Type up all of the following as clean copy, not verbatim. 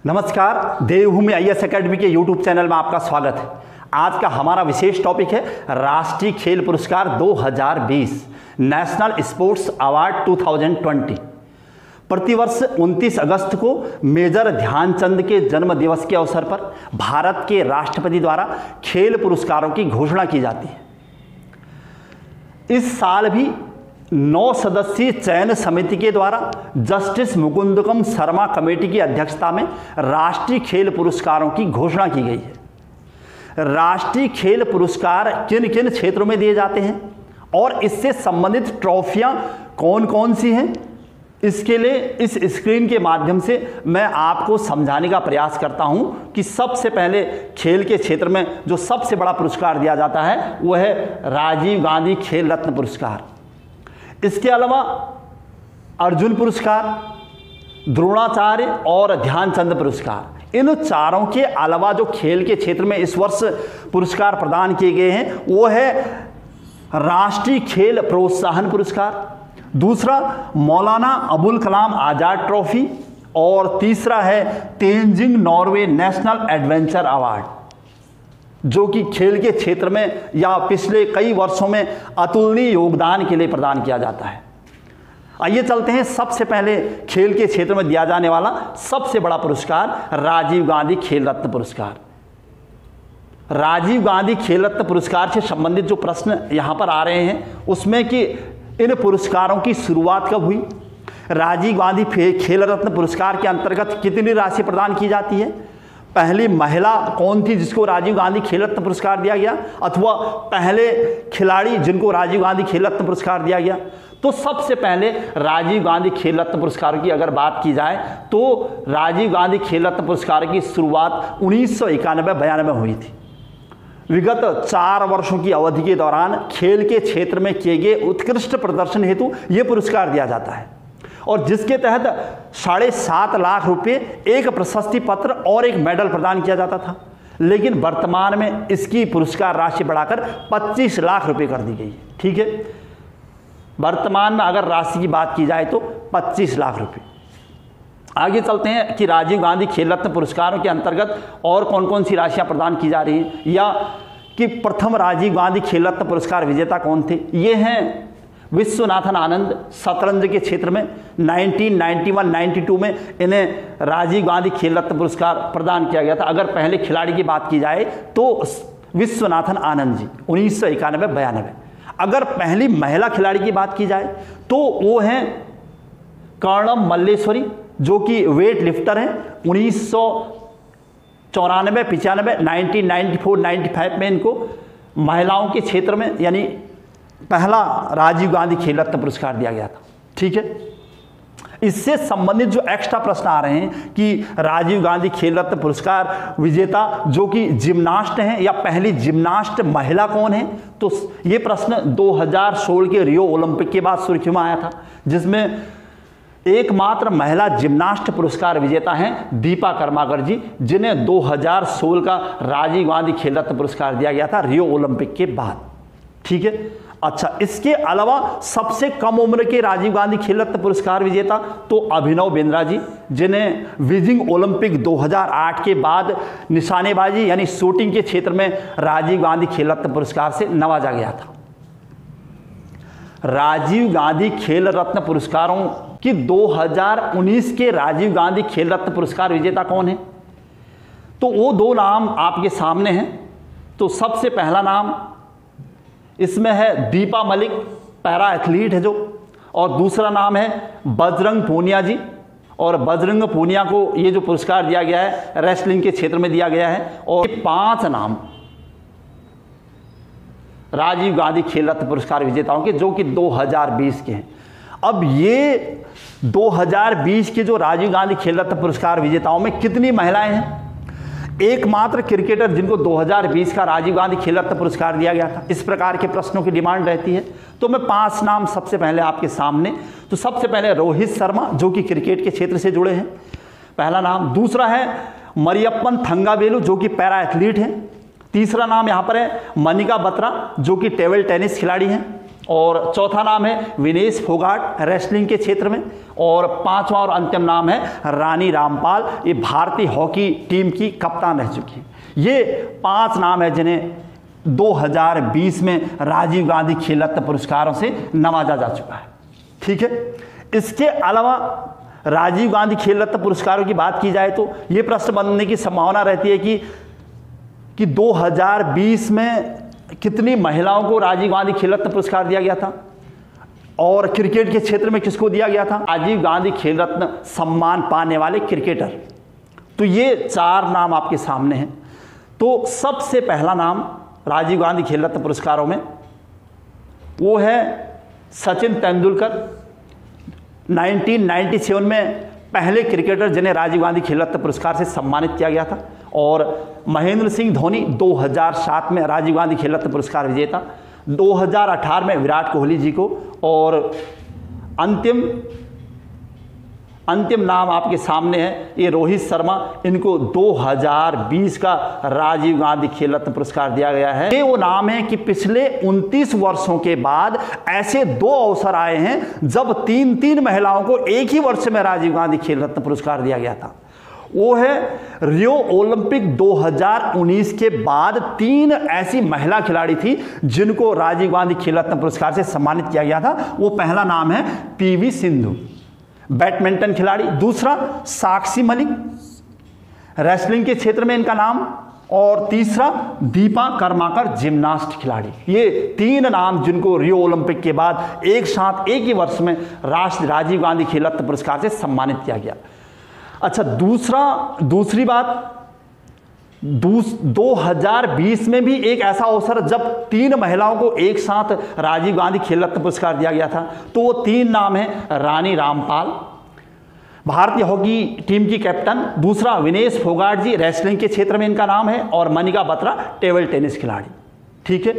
नमस्कार, देवभूमि IAS academy के YouTube channel में आपका स्वागत है। आज का हमारा विशेष टॉपिक है राष्ट्रीय खेल पुरस्कार 2020 नेशनल स्पोर्ट्स अवार्ड 2020। प्रतिवर्ष 29 अगस्त को मेजर ध्यानचंद के जन्म दिवस के अवसर पर भारत के राष्ट्रपति द्वारा खेल पुरस्कारों की घोषणा की जाती है। इस साल भी 9 सदस्यीय चयन समिति के द्वारा जस्टिस मुकुंदकम शर्मा कमेटी की अध्यक्षता में राष्ट्रीय खेल पुरस्कारों की घोषणा की गई है। राष्ट्रीय खेल पुरस्कार किन किन क्षेत्रों में दिए जाते हैं और इससे संबंधित ट्रॉफियां कौन कौन सी हैं, इसके लिए इस स्क्रीन के माध्यम से मैं आपको समझाने का प्रयास करता हूं कि सबसे पहले खेल के क्षेत्र में जो सबसे बड़ा पुरस्कार दिया जाता है वह है राजीव गांधी खेल रत्न पुरस्कार। इसके अलावा अर्जुन पुरस्कार, द्रोणाचार्य और ध्यानचंद पुरस्कार, इन चारों के अलावा जो खेल के क्षेत्र में इस वर्ष पुरस्कार प्रदान किए गए हैं वो है राष्ट्रीय खेल प्रोत्साहन पुरस्कार, दूसरा मौलाना अबुल कलाम आज़ाद ट्रॉफी और तीसरा है Tenzing Norway national adventure award, जो कि खेल के क्षेत्र में या पिछले कई वर्षों में अतुलनीय योगदान के लिए प्रदान किया जाता है। आइए चलते हैं सबसे पहले खेल के क्षेत्र में दिया जाने वाला सबसे बड़ा पुरस्कार राजीव गांधी खेल रत्न पुरस्कार। राजीव गांधी खेल रत्न पुरस्कार से संबंधित जो प्रश्न यहाँ पर आ रहे हैं उसमें कि इन पुरस्कारों की शुरुआत कब हुई, राजीव गांधी खेल रत्न पुरस्कार के अंतर्गत कितनी राशि प्रदान की जाती है, पहली महिला कौन थी जिसको राजीव गांधी खेल रत्न पुरस्कार दिया गया, अथवा पहले खिलाड़ी जिनको राजीव गांधी खेल रत्न पुरस्कार दिया गया। तो सबसे पहले राजीव गांधी खेल रत्न पुरस्कार की अगर बात की जाए तो राजीव गांधी खेल रत्न पुरस्कार की शुरुआत 1991-92 हुई थी। विगत 4 वर्षों की अवधि के दौरान खेल के क्षेत्र में किए गए उत्कृष्ट प्रदर्शन हेतु यह पुरस्कार दिया जाता है और जिसके तहत 7.5 लाख रुपए, एक प्रशस्ति पत्र और एक मेडल प्रदान किया जाता था। लेकिन वर्तमान में इसकी पुरस्कार राशि बढ़ाकर 25 लाख रुपए कर दी गई है। ठीक है, वर्तमान में अगर राशि की बात की जाए तो 25 लाख रुपए। आगे चलते हैं कि राजीव गांधी खेल रत्न पुरस्कारों के अंतर्गत और कौन कौन सी राशियां प्रदान की जा रही हैं, या कि प्रथम राजीव गांधी खेल रत्न पुरस्कार विजेता कौन थे। ये हैं विश्वनाथन आनंद, शतरंज के क्षेत्र में 1991-92 में इन्हें राजीव गांधी खेल रत्न पुरस्कार प्रदान किया गया था। अगर पहले खिलाड़ी की बात की जाए तो विश्वनाथन आनंद जी 1991-92। अगर पहली महिला खिलाड़ी की बात की जाए तो वो हैं कर्णम मल्लेश्वरी, जो कि वेट लिफ्टर हैं। 1994-95, 1994-95 में इनको महिलाओं के क्षेत्र में यानी पहला राजीव गांधी खेल रत्न पुरस्कार दिया गया था। ठीक है, इससे संबंधित जो एक्स्ट्रा प्रश्न आ रहे हैं कि राजीव गांधी खेल रत्न पुरस्कार विजेता जो कि जिम्नास्ट हैं या पहली जिम्नास्ट महिला कौन है, तो ये प्रश्न 2016 के रियो ओलंपिक के बाद सुर्खियों में आया था, जिसमें एकमात्र महिला जिम्नास्ट पुरस्कार विजेता हैं दीपा कर्माकर जी, जिन्हें 2016 का राजीव गांधी खेल रत्न पुरस्कार दिया गया था रियो ओलंपिक के बाद। ठीक है, अच्छा, इसके अलावा सबसे कम उम्र के राजीव गांधी खेल रत्न पुरस्कार विजेता तो अभिनव बिंद्रा जी, जिन्हें बीजिंग ओलंपिक 2008 के बाद निशानेबाजी यानी शूटिंग के क्षेत्र में राजीव गांधी खेल रत्न पुरस्कार से नवाजा गया था। राजीव गांधी खेल रत्न पुरस्कारों की 2019 के राजीव गांधी खेल रत्न पुरस्कार विजेता कौन है, तो वो 2 नाम आपके सामने हैं। तो सबसे पहला नाम इसमें है दीपा मलिक, पैरा एथलीट है जो, और दूसरा नाम है बजरंग पूनिया जी। और बजरंग पूनिया को ये जो पुरस्कार दिया गया है रेसलिंग के क्षेत्र में दिया गया है। और 5 नाम राजीव गांधी खेल रत्न पुरस्कार विजेताओं के जो कि 2020 के हैं। अब ये 2020 के जो राजीव गांधी खेल रत्न पुरस्कार विजेताओं में कितनी महिलाएं हैं, एकमात्र क्रिकेटर जिनको 2020 का राजीव गांधी खेल रत्न पुरस्कार दिया गया था, इस प्रकार के प्रश्नों की डिमांड रहती है। तो मैं 5 नाम सबसे पहले आपके सामने, तो सबसे पहले रोहित शर्मा जो कि क्रिकेट के क्षेत्र से जुड़े हैं, पहला नाम। दूसरा है मरियप्पन थंगावेलु जो कि पैरा एथलीट हैं। तीसरा नाम यहाँ पर है मनिका बत्रा जो कि टेबल टेनिस खिलाड़ी हैं। और चौथा नाम है विनेश फोगाट रेसलिंग के क्षेत्र में, और पांचवा और अंतिम नाम है रानी रामपाल, ये भारतीय हॉकी टीम की कप्तान रह चुकी है। ये 5 नाम है जिन्हें 2020 में राजीव गांधी खेल रत्न पुरस्कारों से नवाजा जा चुका है। ठीक है, इसके अलावा राजीव गांधी खेल रत्न पुरस्कारों की बात की जाए तो ये प्रश्न बनने की संभावना रहती है कि 2020 में कितनी महिलाओं को राजीव गांधी खेल रत्न पुरस्कार दिया गया था, और क्रिकेट के क्षेत्र में किसको दिया गया था राजीव गांधी खेल रत्न सम्मान पाने वाले क्रिकेटर। तो ये 4 नाम आपके सामने हैं। तो सबसे पहला नाम राजीव गांधी खेल रत्न पुरस्कारों में वो है सचिन तेंदुलकर। 1997 में पहले क्रिकेटर जिन्हें राजीव गांधी खेल रत्न पुरस्कार से सम्मानित किया गया था, और महेंद्र सिंह धोनी 2007 में राजीव गांधी खेल रत्न पुरस्कार विजेता, 2018 में विराट कोहली जी को, और अंतिम नाम आपके सामने है ये रोहित शर्मा, इनको 2020 का राजीव गांधी खेल रत्न पुरस्कार दिया गया है। ये वो नाम है कि पिछले 29 वर्षों के बाद ऐसे 2 अवसर आए हैं जब 3 महिलाओं को एक ही वर्ष में राजीव गांधी खेल रत्न पुरस्कार दिया गया था। वो है रियो ओलंपिक 2019 के बाद 3 ऐसी महिला खिलाड़ी थी जिनको राजीव गांधी खेल रत्न पुरस्कार से सम्मानित किया गया था। वो पहला नाम है पीवी सिंधु, बैडमिंटन खिलाड़ी, दूसरा साक्षी मलिक रेसलिंग के क्षेत्र में इनका नाम, और तीसरा दीपा कर्माकर जिम्नास्ट खिलाड़ी। ये 3 नाम जिनको रियो ओलंपिक के बाद एक साथ एक ही वर्ष में राजीव गांधी खेल रत्न पुरस्कार से सम्मानित किया गया। अच्छा, दूसरी बात, 2020 में भी एक ऐसा अवसर जब 3 महिलाओं को एक साथ राजीव गांधी खेल रत्न पुरस्कार दिया गया था। तो वो 3 नाम है रानी रामपाल, भारतीय हॉकी टीम की कैप्टन, दूसरा विनेश फोगाट जी रेसलिंग के क्षेत्र में इनका नाम है, और मनिका बत्रा टेबल टेनिस खिलाड़ी। ठीक है,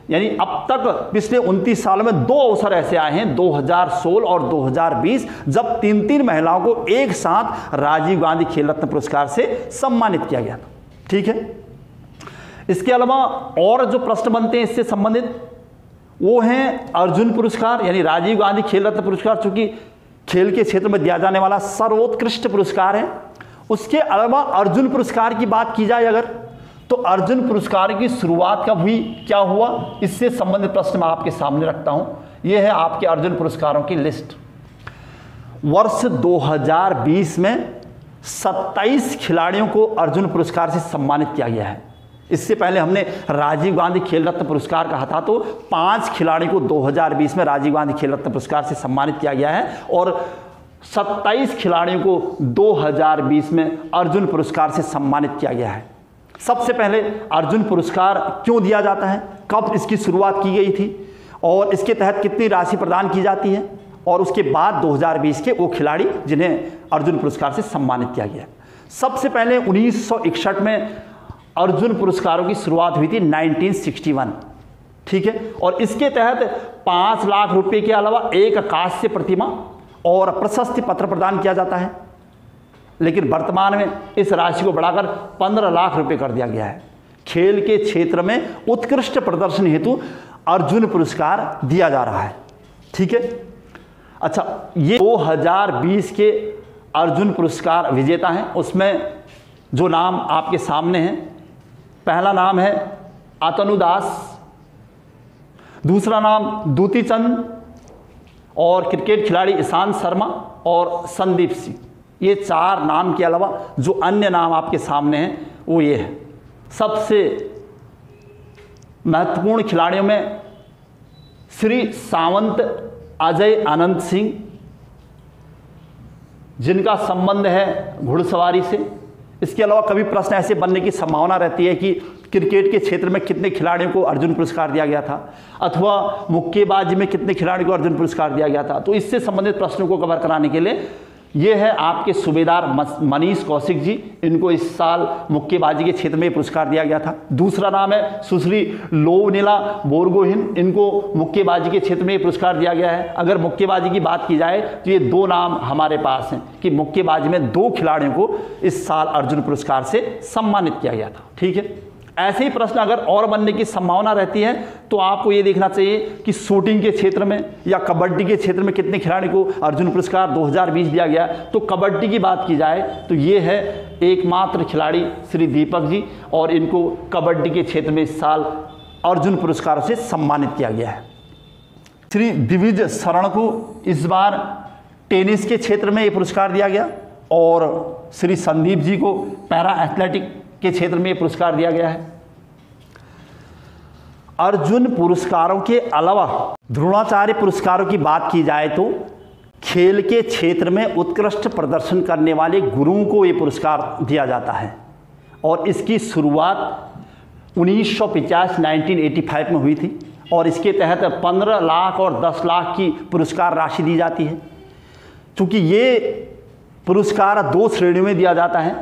यानी अब तक पिछले 29 सालों में 2 अवसर ऐसे आए हैं 2016 और 2020 जब 3 महिलाओं को एक साथ राजीव गांधी खेल रत्न पुरस्कार से सम्मानित किया गया था। ठीक है, इसके अलावा और जो प्रश्न बनते हैं इससे संबंधित वो हैं अर्जुन पुरस्कार, यानी राजीव गांधी खेल रत्न पुरस्कार चूंकि खेल के क्षेत्र में दिया जाने वाला सर्वोत्कृष्ट पुरस्कार है। उसके अलावा अर्जुन पुरस्कार की बात की जाए अगर, तो अर्जुन पुरस्कार की शुरुआत कब हुई, क्या हुआ, इससे संबंधित प्रश्न मैं आपके सामने रखता हूं। यह है आपके अर्जुन पुरस्कारों की लिस्ट। वर्ष 2020 में 27 खिलाड़ियों को अर्जुन पुरस्कार से सम्मानित किया गया है। इससे पहले हमने राजीव गांधी खेल रत्न पुरस्कार कहा था, तो 5 खिलाड़ी को 2020 में राजीव गांधी खेल रत्न पुरस्कार से सम्मानित किया गया है, और 27 खिलाड़ियों को 2020 में अर्जुन पुरस्कार से सम्मानित किया गया है। सबसे पहले अर्जुन पुरस्कार क्यों दिया जाता है, कब इसकी शुरुआत की गई थी, और इसके तहत कितनी राशि प्रदान की जाती है, और उसके बाद 2020 के वो खिलाड़ी जिन्हें अर्जुन पुरस्कार से सम्मानित किया गया। सबसे पहले 1961 में अर्जुन पुरस्कारों की शुरुआत हुई थी 1961। ठीक है, और इसके तहत 5 लाख रुपए के अलावा एक कांस्य प्रतिमा और प्रशस्ति पत्र प्रदान किया जाता है। लेकिन वर्तमान में इस राशि को बढ़ाकर 15 लाख रुपए कर दिया गया है। खेल के क्षेत्र में उत्कृष्ट प्रदर्शन हेतु अर्जुन पुरस्कार दिया जा रहा है। ठीक है, अच्छा, ये 2020 के अर्जुन पुरस्कार विजेता हैं। उसमें जो नाम आपके सामने हैं, पहला नाम है अतनु दास, दूसरा नाम दूती चंद, और क्रिकेट खिलाड़ी ईशांत शर्मा और संदीप सिंह। ये 4 नाम के अलावा जो अन्य नाम आपके सामने हैं वो ये है। सबसे महत्वपूर्ण खिलाड़ियों में श्री सावंत अजय अनंत सिंह, जिनका संबंध है घुड़सवारी से। इसके अलावा कभी प्रश्न ऐसे बनने की संभावना रहती है कि क्रिकेट के क्षेत्र में कितने खिलाड़ियों को अर्जुन पुरस्कार दिया गया था, अथवा मुक्केबाजी में कितने खिलाड़ियों को अर्जुन पुरस्कार दिया गया था। तो इससे संबंधित प्रश्नों को कवर कराने के लिए ये है आपके सूबेदार मनीष कौशिक जी, इनको इस साल मुक्केबाजी के क्षेत्र में पुरस्कार दिया गया था। दूसरा नाम है सुश्री लोवनीला बोरगोहिन, इनको मुक्केबाजी के क्षेत्र में पुरस्कार दिया गया है। अगर मुक्केबाजी की बात की जाए तो ये 2 नाम हमारे पास हैं कि मुक्केबाजी में 2 खिलाड़ियों को इस साल अर्जुन पुरस्कार से सम्मानित किया गया था। ठीक है, ऐसे ही प्रश्न अगर और बनने की संभावना रहती है तो आपको ये देखना चाहिए कि शूटिंग के क्षेत्र में या कबड्डी के क्षेत्र में कितने खिलाड़ी को अर्जुन पुरस्कार 2020 दिया गया। तो कबड्डी की बात की जाए तो ये है एकमात्र खिलाड़ी श्री दीपक जी, और इनको कबड्डी के क्षेत्र में इस साल अर्जुन पुरस्कार से सम्मानित किया गया है। श्री दिविज शरण को इस बार टेनिस के क्षेत्र में ये पुरस्कार दिया गया, और श्री संदीप जी को पैरा एथलेटिक के क्षेत्र में ये पुरस्कार दिया गया है। अर्जुन पुरस्कारों के अलावा द्रोणाचार्य पुरस्कारों की बात की जाए तो खेल के क्षेत्र में उत्कृष्ट प्रदर्शन करने वाले गुरुओं को ये पुरस्कार दिया जाता है, और इसकी शुरुआत 1985 में हुई थी, और इसके तहत 15 लाख और 10 लाख की पुरस्कार राशि दी जाती है। क्योंकि ये पुरस्कार 2 श्रेणियों में दिया जाता है,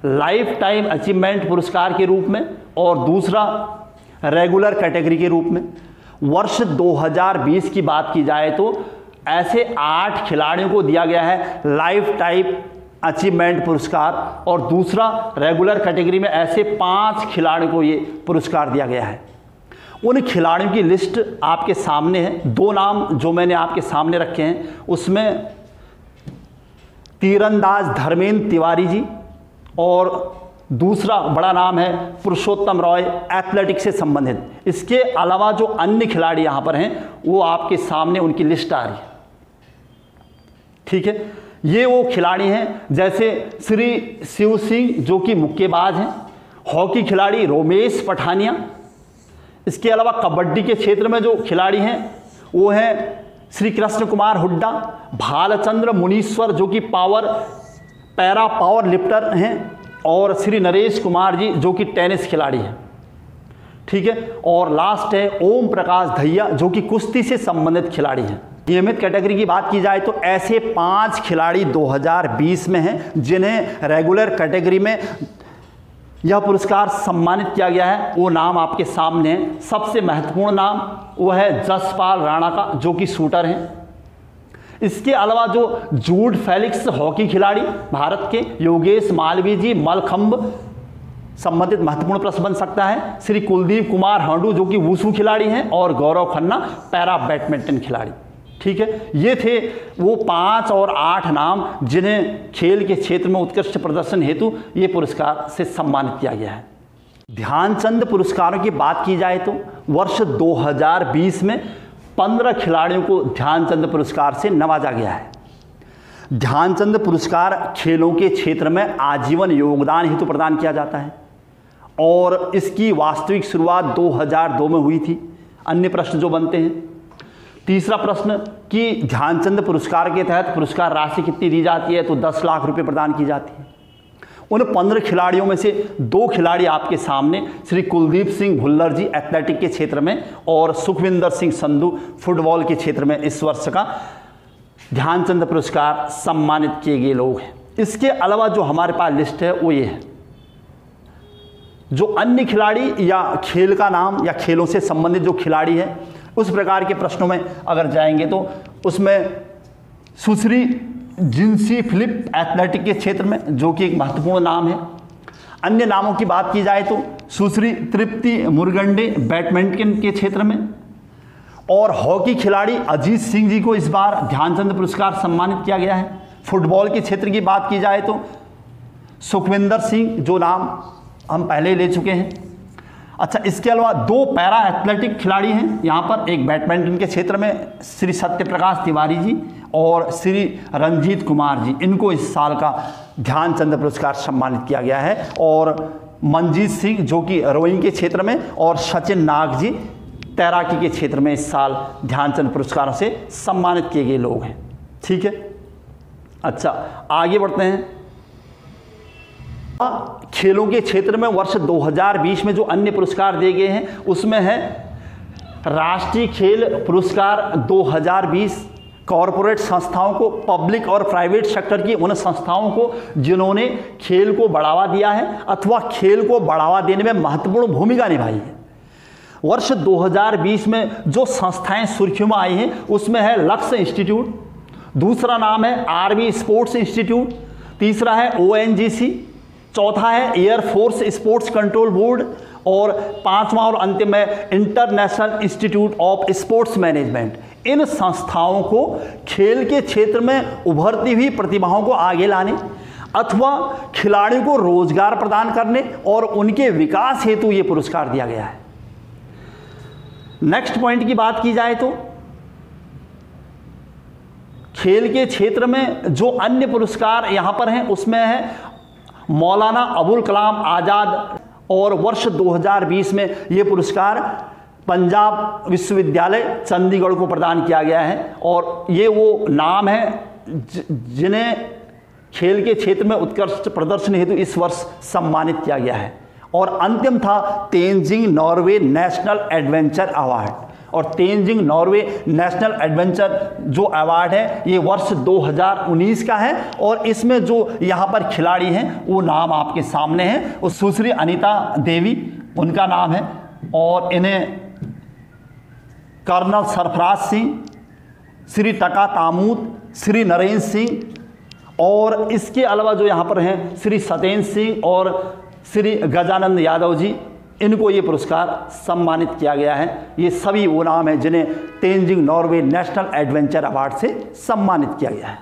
लाइफ टाइम अचीवमेंट पुरस्कार के रूप में और दूसरा रेगुलर कैटेगरी के रूप में। वर्ष 2020 की बात की जाए तो ऐसे 8 खिलाड़ियों को दिया गया है लाइफ टाइम अचीवमेंट पुरस्कार, और दूसरा रेगुलर कैटेगरी में ऐसे 5 खिलाड़ियों को ये पुरस्कार दिया गया है। उन खिलाड़ियों की लिस्ट आपके सामने है। 2 नाम जो मैंने आपके सामने रखे हैं, उसमें तीरंदाज धर्मेंद्र तिवारी जी, और दूसरा बड़ा नाम है पुरुषोत्तम रॉय, एथलेटिक्स से संबंधित। इसके अलावा जो अन्य खिलाड़ी यहाँ पर हैं वो आपके सामने उनकी लिस्ट आ रही है, ठीक है। ये वो खिलाड़ी हैं जैसे श्री शिव सिंह जो कि मुक्केबाज हैं, हॉकी खिलाड़ी रोमेश पठानिया। इसके अलावा कबड्डी के क्षेत्र में जो खिलाड़ी हैं वो हैं श्री कृष्ण कुमार हुड्डा, भालचंद्र मुनीश्वर जो कि पैरा पावर लिफ्टर हैं, और श्री नरेश कुमार जी जो कि टेनिस खिलाड़ी हैं, ठीक है। और लास्ट है ओम प्रकाश दहिया जो कि कुश्ती से संबंधित खिलाड़ी हैं। नियमित कैटेगरी की बात की जाए तो ऐसे 5 खिलाड़ी 2020 में हैं जिन्हें रेगुलर कैटेगरी में यह पुरस्कार सम्मानित किया गया है। वो नाम आपके सामने है। सबसे महत्वपूर्ण नाम वो है जसपाल राणा का जो कि शूटर हैं। इसके अलावा जो जूड फेलिक्स हॉकी खिलाड़ी भारत के, योगेश मालवीय जी मलखंब संबंधित महत्वपूर्ण प्रश्न बन सकता है। श्री कुलदीप कुमार हांडू जो कि वुशु खिलाड़ी हैं, और गौरव खन्ना पैरा बैडमिंटन खिलाड़ी, ठीक है। ये थे वो 5 और 8 नाम जिन्हें खेल के क्षेत्र में उत्कृष्ट प्रदर्शन हेतु ये पुरस्कार से सम्मानित किया गया है। ध्यानचंद पुरस्कारों की बात की जाए तो वर्ष 2020 में 15 खिलाड़ियों को ध्यानचंद पुरस्कार से नवाजा गया है। ध्यानचंद पुरस्कार खेलों के क्षेत्र में आजीवन योगदान हेतु प्रदान किया जाता है, और इसकी वास्तविक शुरुआत 2002 में हुई थी। अन्य प्रश्न जो बनते हैं, तीसरा प्रश्न कि ध्यानचंद पुरस्कार के तहत पुरस्कार राशि कितनी दी जाती है, तो 10 लाख रुपए प्रदान की जाती है। उन 15 खिलाड़ियों में से 2 खिलाड़ी आपके सामने श्री कुलदीप सिंह भुल्लर जी एथलेटिक के क्षेत्र में, और सुखविंदर सिंह संधू फुटबॉल के क्षेत्र में इस वर्ष का ध्यानचंद पुरस्कार सम्मानित किए गए लोग हैं। इसके अलावा जो हमारे पास लिस्ट है वो ये है। जो अन्य खिलाड़ी या खेल का नाम या खेलों से संबंधित जो खिलाड़ी है उस प्रकार के प्रश्नों में अगर जाएंगे तो उसमें सुश्री जिंसी फिलिप एथलेटिक के क्षेत्र में जो कि एक महत्वपूर्ण नाम है। अन्य नामों की बात की जाए तो सुश्री तृप्ति मुरगंडे बैडमिंटन के क्षेत्र में, और हॉकी खिलाड़ी अजीत सिंह जी को इस बार ध्यानचंद पुरस्कार सम्मानित किया गया है। फुटबॉल के क्षेत्र की बात की जाए तो सुखविंदर सिंह जो नाम हम पहले ले चुके हैं। अच्छा, इसके अलावा 2 पैरा एथलेटिक खिलाड़ी हैं यहाँ पर, एक बैडमिंटन के क्षेत्र में श्री सत्यप्रकाश तिवारी जी और श्री रंजीत कुमार जी, इनको इस साल का ध्यानचंद पुरस्कार सम्मानित किया गया है। और मनजीत सिंह जो कि रोइंग के क्षेत्र में, और सचिन नाग जी तैराकी के क्षेत्र में इस साल ध्यानचंद पुरस्कारों से सम्मानित किए गए लोग हैं, ठीक है। अच्छा, आगे बढ़ते हैं। खेलों के क्षेत्र में वर्ष 2020 में जो अन्य पुरस्कार दिए गए हैं उसमें है राष्ट्रीय खेल पुरस्कार 2020 कॉरपोरेट संस्थाओं को, पब्लिक और प्राइवेट सेक्टर की उन संस्थाओं को जिन्होंने खेल को बढ़ावा दिया है अथवा खेल को बढ़ावा देने में महत्वपूर्ण भूमिका निभाई है। वर्ष 2020 में जो संस्थाएं सुर्खियों में आई हैं उसमें है लक्ष्य इंस्टीट्यूट, दूसरा नाम है आर्मी स्पोर्ट्स इंस्टीट्यूट, तीसरा है ONGC, चौथा है एयरफोर्स स्पोर्ट्स कंट्रोल बोर्ड, और पांचवा और अंतिम है International Institute of Sports Management. इन संस्थाओं को खेल के क्षेत्र में उभरती हुई प्रतिभाओं को आगे लाने अथवा खिलाड़ियों को रोजगार प्रदान करने और उनके विकास हेतु ये पुरस्कार दिया गया है। नेक्स्ट पॉइंट की बात की जाए तो खेल के क्षेत्र में जो अन्य पुरस्कार यहां पर हैं उसमें है मौलाना अबुल कलाम आज़ाद, और वर्ष 2020 में यह पुरस्कार पंजाब विश्वविद्यालय चंडीगढ़ को प्रदान किया गया है। और ये वो नाम है जिन्हें खेल के क्षेत्र में उत्कृष्ट प्रदर्शन हेतु इस वर्ष सम्मानित किया गया है। और अंतिम था Tenzing Norway national adventure award, और तेंजिंग नॉर्वे नेशनल एडवेंचर जो अवार्ड है ये वर्ष 2019 का है। और इसमें जो यहाँ पर खिलाड़ी हैं वो नाम आपके सामने हैं, वो सुश्री अनीता देवी उनका नाम है, और इन्हें कर्नल सरफराज सिंह, श्री टका तामूत, श्री नरेंद्र सिंह, और इसके अलावा जो यहाँ पर हैं श्री सत्येंद्र सिंह और श्री गजानंद यादव जी, इनको ये पुरस्कार सम्मानित किया गया है। ये सभी वो नाम हैं जिन्हें Tenzing Norway national adventure award से सम्मानित किया गया है।